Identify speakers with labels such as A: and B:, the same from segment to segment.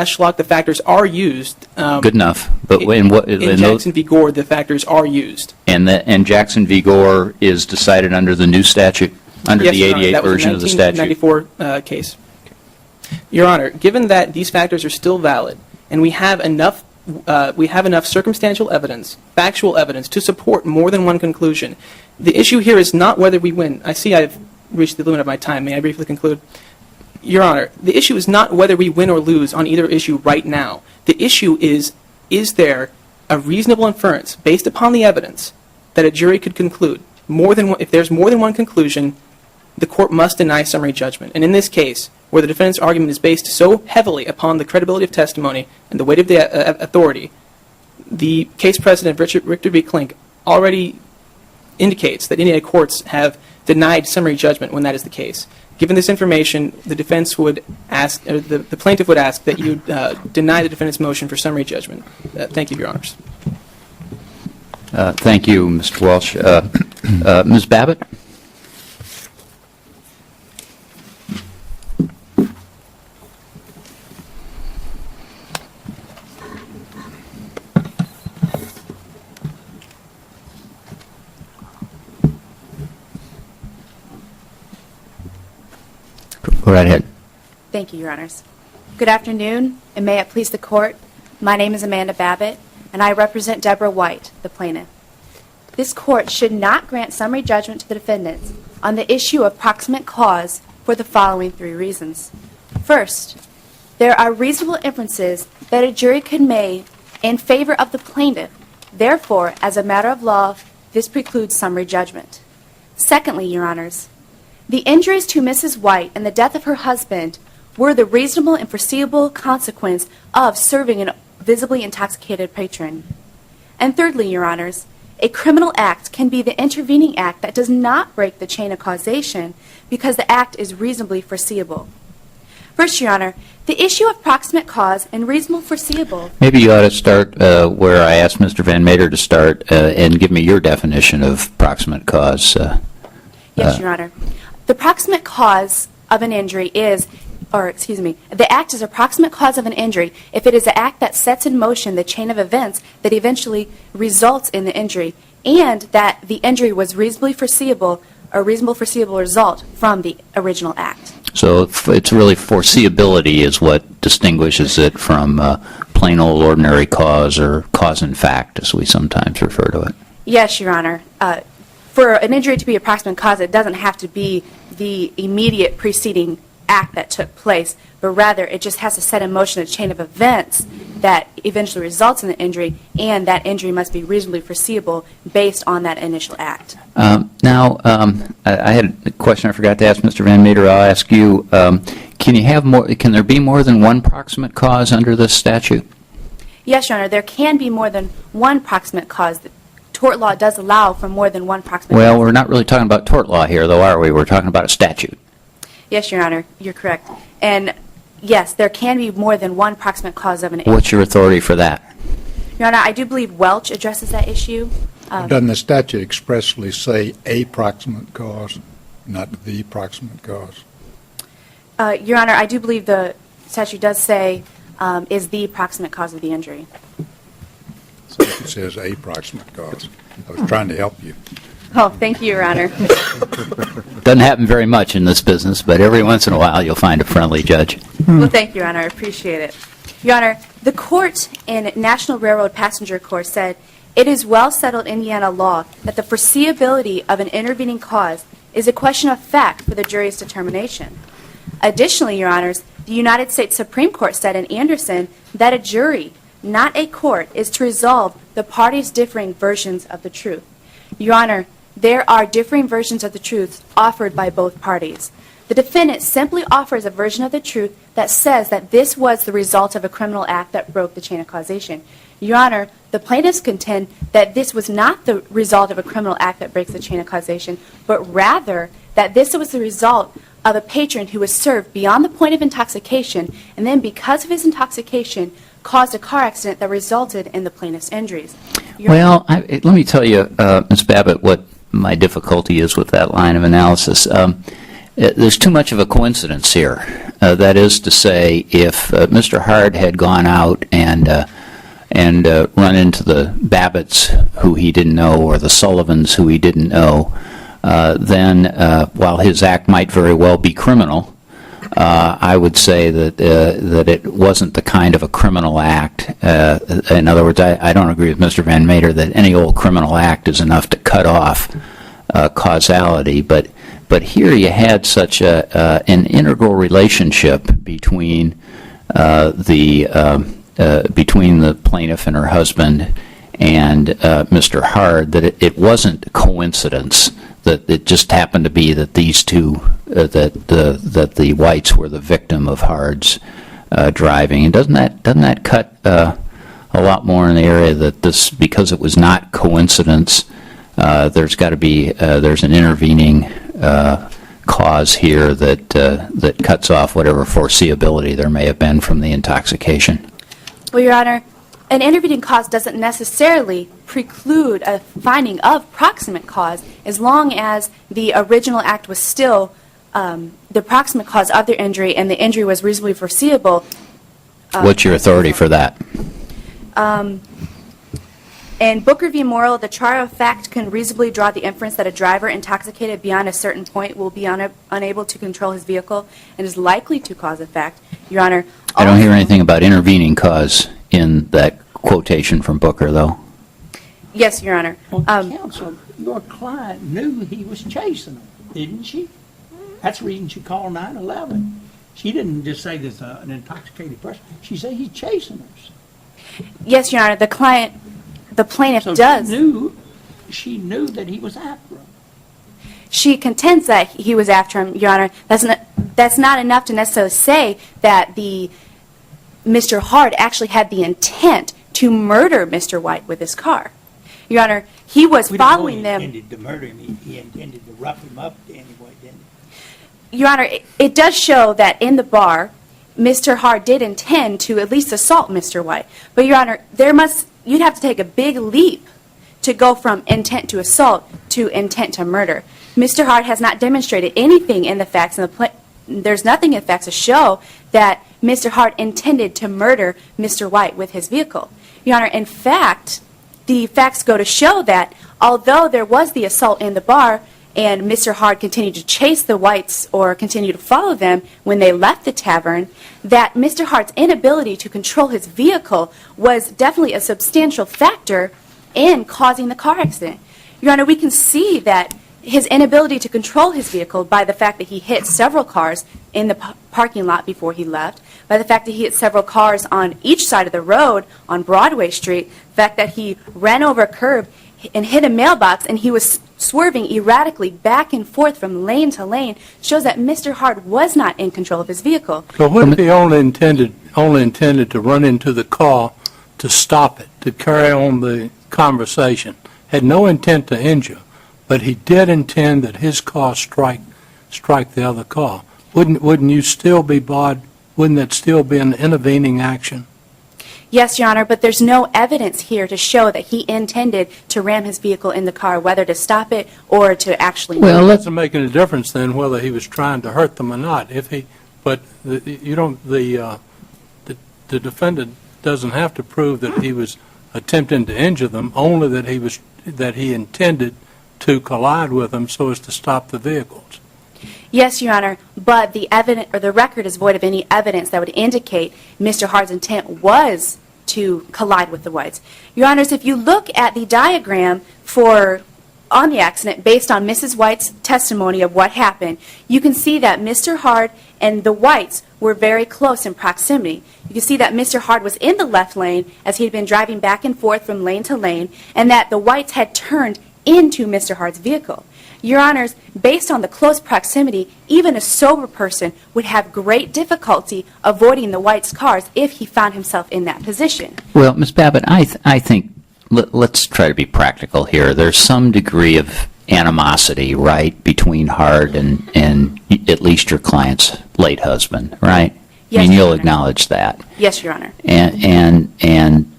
A: Ashlock, the factors are used.
B: Good enough. But in
A: Jackson v. Gore, the factors are used.
B: And Jackson v. Gore is decided under the new statute, under
A: Yes,
B: the
A: Your Honor,
B: 88
A: that was
B: version
A: a
B: of the statute.
A: 1994 case. Your Honor, given that these factors are still valid, and we have enough circumstantial evidence, factual evidence, to support more than one conclusion, the issue here is not whether we win. I see I've reached the limit of my time. May I briefly conclude? Your Honor, the issue is not whether we win or lose on either issue right now. The issue is there a reasonable inference based upon the evidence that a jury could conclude if there's more than one conclusion, the court must deny summary judgment. And in this case, where the defendant's argument is based so heavily upon the credibility of testimony and the weight of the authority, the case precedent of Richter v. Klink already indicates that Indiana courts have denied summary judgment when that is the case. Given this information, the defense would ask, or the plaintiff would ask that you deny the defendant's motion for summary judgment. Thank you, Your Honors.
B: Thank you, Mr. Walsh. Ms. Babbitt? Go right ahead.
C: Thank you, Your Honors. Good afternoon, and may it please the Court. My name is Amanda Babbitt, and I represent Deborah White, the plaintiff. This Court should not grant summary judgment to the defendants on the issue of proximate cause for the following three reasons. First, there are reasonable inferences that a jury could make in favor of the plaintiff. Therefore, as a matter of law, this precludes summary judgment. Secondly, Your Honors, the injuries to Mrs. White and the death of her husband were the reasonable and foreseeable consequence of serving a visibly intoxicated patron. And thirdly, Your Honors, a criminal act can be the intervening act that does not break the chain of causation because the act is reasonably foreseeable. First, Your Honor, the issue of proximate cause and reasonable foreseeable...
B: Maybe you ought to start where I asked Mr. Van Mater to start and give me your definition of proximate cause.
C: Yes, Your Honor. The proximate cause of an injury is, the act is a proximate cause of an injury if it is an act that sets in motion the chain of events that eventually results in the injury, and that the injury was reasonably foreseeable, a reasonable foreseeable result from the original act.
B: So it's really foreseeability is what distinguishes it from plain old ordinary cause or cause in fact, as we sometimes refer to it.
C: Yes, Your Honor. For an injury to be a proximate cause, it doesn't have to be the immediate preceding act that took place, but rather it just has to set in motion a chain of events that eventually results in the injury, and that injury must be reasonably foreseeable based on that initial act.
B: Now, I had a question I forgot to ask Mr. Van Mater. I'll ask you, can there be more than one proximate cause under this statute?
C: Yes, Your Honor, there can be more than one proximate cause. Tort law does allow for more than one proximate cause.
B: Well, we're not really talking about tort law here, though, are we? We're talking about a statute.
C: Yes, Your Honor, you're correct. And yes, there can be more than one proximate cause of an injury.
B: What's your authority for that?
C: Your Honor, I do believe Welch addresses that issue.
D: Doesn't the statute expressly say a proximate cause, not the proximate cause?
C: Your Honor, I do believe the statute does say is the proximate cause of the injury.
D: So it says a proximate cause. I was trying to help you.
C: Oh, thank you, Your Honor.
B: Doesn't happen very much in this business, but every once in a while you'll find a friendly judge.
C: Well, thank you, Your Honor. I appreciate it. Your Honor, the court in National Railroad Passenger Court said, it is well settled Indiana law that the foreseeability of an intervening cause is a question of fact for the jury's determination. Additionally, Your Honors, the United States Supreme Court said in Anderson that a jury, not a court, is to resolve the parties' differing versions of the truth. Your Honor, there are differing versions of the truth offered by both parties. The defendant simply offers a version of the truth that says that this was the result of a criminal act that broke the chain of causation. Your Honor, the plaintiffs contend that this was not the result of a criminal act that breaks the chain of causation, but rather that this was the result of a patron who was served beyond the point of intoxication, and then because of his intoxication, caused a car accident that resulted in the plaintiff's injuries.
B: Well, let me tell you, Ms. Babbitt, what my difficulty is with that line of analysis. There's too much of a coincidence here. That is to say, if Mr. Hard had gone out and run into the Babbitts who he didn't know or the Sullivans who he didn't know, then while his act might very well be criminal, I would say that it wasn't the kind of a criminal act. In other words, I don't agree with Mr. Van Meter that any old criminal act is enough to cut off causality, but here you had such an integral relationship between between the plaintiff and her husband and Mr. Hard that it wasn't a coincidence that it just happened to be that these two that the Whites were the victim of Hard's driving. And doesn't that cut a lot more in the area that this, because it was not coincidence, there's got to be there's an intervening cause here that cuts off whatever foreseeability there may have been from the intoxication.
C: Well, Your Honor, an intervening cause doesn't necessarily preclude a finding of proximate cause as long as the original act was still the proximate cause of their injury and the injury was reasonably foreseeable.
B: What's your authority for that?
C: In Booker v. Morrill, the trier of fact can reasonably draw the inference that a driver intoxicated beyond a certain point will be unable to control his vehicle and is likely to cause a fact. Your Honor,
B: I don't hear anything about intervening cause in that quotation from Booker, though.
C: Yes, Your Honor.
E: Well, counsel, your client knew he was chasing them, didn't she? That's the reason she called 911. She didn't just say there's an intoxicated person. She said he's chasing us.
C: Yes, Your Honor, the plaintiff
E: So
C: does.
E: she knew that he was after him.
C: She contends that he was after him, Your Honor. That's not enough to necessarily say that Mr. Hard actually had the intent to murder Mr. White with his car. Your Honor, he was following them.
E: He intended to murder him. He intended to rough him up anyway, didn't he?
C: Your Honor, it does show that in the bar, Mr. Hard did intend to at least assault Mr. White. But, Your Honor, you'd have to take a big leap to go from intent to assault to intent to murder. Mr. Hard has not demonstrated anything in the facts, and there's nothing in the facts to show that Mr. Hard intended to murder Mr. White with his vehicle. Your Honor, in fact, the facts go to show that although there was the assault in the bar and Mr. Hard continued to chase the Whites or continue to follow them when they left the tavern, that Mr. Hard's inability to control his vehicle was definitely a substantial factor in causing the car accident. Your Honor, we can see that his inability to control his vehicle by the fact that he hit several cars in the parking lot before he left, by the fact that he hit several cars on each side of the road on Broadway Street, the fact that he ran over a curb and hit a mailbox and he was swerving erratically back and forth from lane to lane, shows that Mr. Hard was not in control of his vehicle.
F: So what if he only intended to run into the car to stop it, to carry on the conversation, had no intent to injure, but he did intend that his car strike the other car? Wouldn't you still be barred? Wouldn't that still be an intervening action?
C: Yes, Your Honor, but there's no evidence here to show that he intended to ram his vehicle in the car, whether to stop it or to actually
F: Well, it doesn't make any difference then whether he was trying to hurt them or not. The defendant doesn't have to prove that he was attempting to injure them, only that he intended to collide with them so as to stop the vehicles.
C: Yes, Your Honor, but the record is void of any evidence that would indicate Mr. Hard's intent was to collide with the Whites. Your Honors, if you look at the diagram on the accident based on Mrs. White's testimony of what happened, you can see that Mr. Hard and the Whites were very close in proximity. You can see that Mr. Hard was in the left lane as he had been driving back and forth from lane to lane, and that the Whites had turned into Mr. Hard's vehicle. Your Honors, based on the close proximity, even a sober person would have great difficulty avoiding the Whites' cars if he found himself in that position.
B: Well, Ms. Babbitt, I think let's try to be practical here. There's some degree of animosity, right, between Hard and at least your client's late husband, right?
C: Yes,
B: I mean,
C: Your
B: you'll
C: Honor.
B: acknowledge that.
C: Yes, Your Honor.
B: And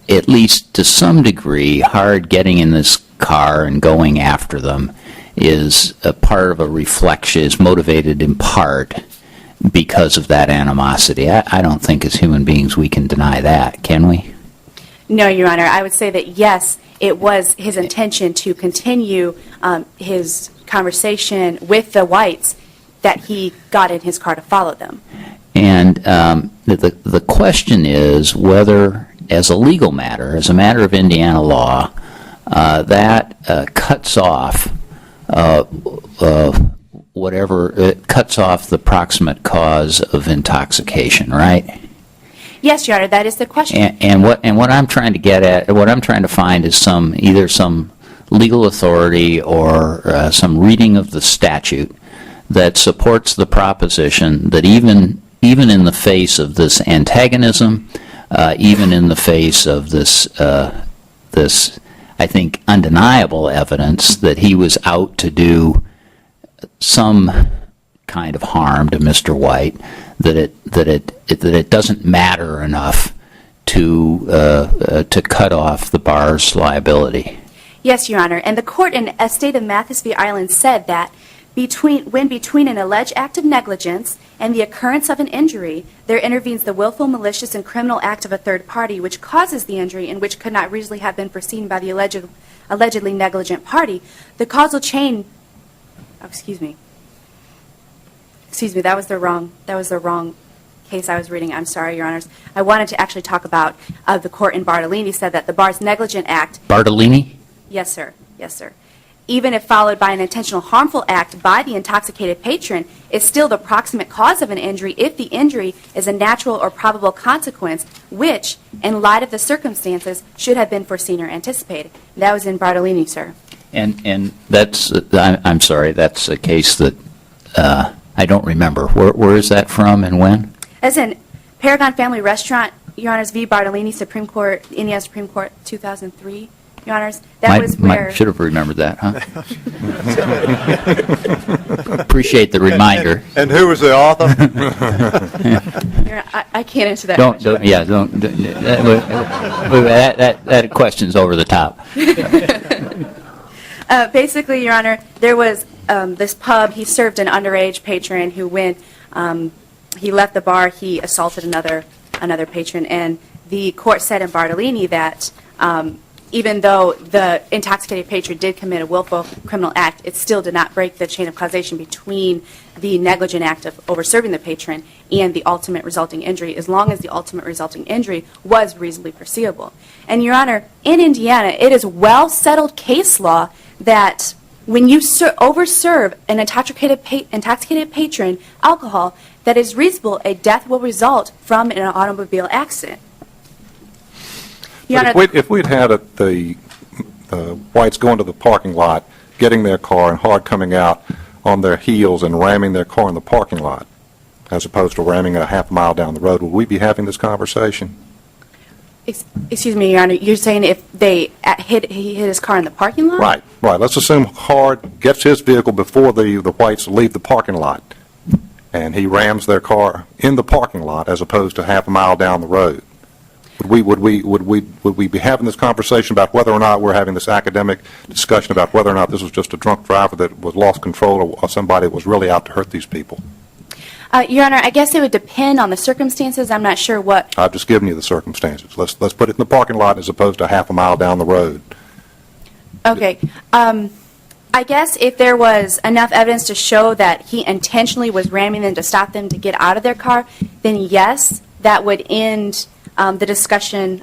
B: at least to some degree, Hard getting in this car and going after them is a part of a reflection, is motivated in part because of that animosity. I don't think as human beings we can deny that, can we?
C: No, Your Honor. I would say that, yes, it was his intention to continue his conversation with the whites that he got in his car to follow them.
B: And the question is whether, as a legal matter, as a matter of Indiana law, that cuts off it cuts off the proximate cause of intoxication, right?
C: Yes, Your Honor, that is the question.
B: And what I'm trying to get at, what I'm trying to find is either some legal authority or some reading of the statute that supports the proposition that even in the face of this antagonism, even in the face of this, I think, undeniable evidence that he was out to do some kind of harm to Mr. White, that it doesn't matter enough to cut off the bar's liability.
C: Yes, Your Honor. And the court in a state of Mathis v. Ireland said that when between an alleged act of negligence and the occurrence of an injury, there intervenes the willful, malicious, and criminal act of a third party which causes the injury and which could not reasonably have been foreseen by the allegedly negligent party, the causal chain. Oh, excuse me, that was the wrong case I was reading. I'm sorry, Your Honors. I wanted to actually talk about the court in Bartolini said that the bar's negligent act.
B: Bartolini?
C: Yes, sir. Yes, sir. Even if followed by an intentional harmful act by the intoxicated patron, is still the proximate cause of an injury if the injury is a natural or probable consequence, which, in light of the circumstances, should have been foreseen or anticipated. That was in Bartolini, sir.
B: And that's, I'm sorry, that's a case that I don't remember. Where is that from and when?
C: As in Paragon Family Restaurant, Your Honors, v. Bartolini, Supreme Court, Indiana Supreme Court, 2003. Your Honors, that was where...
B: Should have remembered that, huh? Appreciate the reminder.
G: And who was the author?
C: I can't answer that.
B: Don't that question's over the top.
C: Basically, Your Honor, there was this pub. He served an underage patron who went. He left the bar. He assaulted another patron, and the court said in Bartolini that even though the intoxicated patron did commit a willful criminal act, it still did not break the chain of causation between the negligent act of overserving the patron and the ultimate resulting injury, as long as the ultimate resulting injury was reasonably foreseeable. And, Your Honor, in Indiana, it is well-settled case law that when you overserve an intoxicated patron alcohol, that is reasonable, a death will result from an automobile accident.
G: If we'd had the whites going to the parking lot, getting their car, and Hard coming out on their heels and ramming their car in the parking lot, as opposed to ramming it a half mile down the road, would we be having this conversation?
C: Excuse me, Your Honor, you're saying if he hit his car in the parking lot?
G: Right. Let's assume Hard gets his vehicle before the whites leave the parking lot, and he rams their car in the parking lot as opposed to half a mile down the road. Would we be having this conversation about whether or not we're having this academic discussion about whether or not this was just a drunk driver that was lost control or somebody that was really out to hurt these people?
C: Your Honor, I guess it would depend on the circumstances. I'm not sure what...
G: I've just given you the circumstances. Let's put it in the parking lot as opposed to half a mile down the road.
C: Okay. I guess if there was enough evidence to show that he intentionally was ramming them to stop them to get out of their car, then yes, that would end the discussion.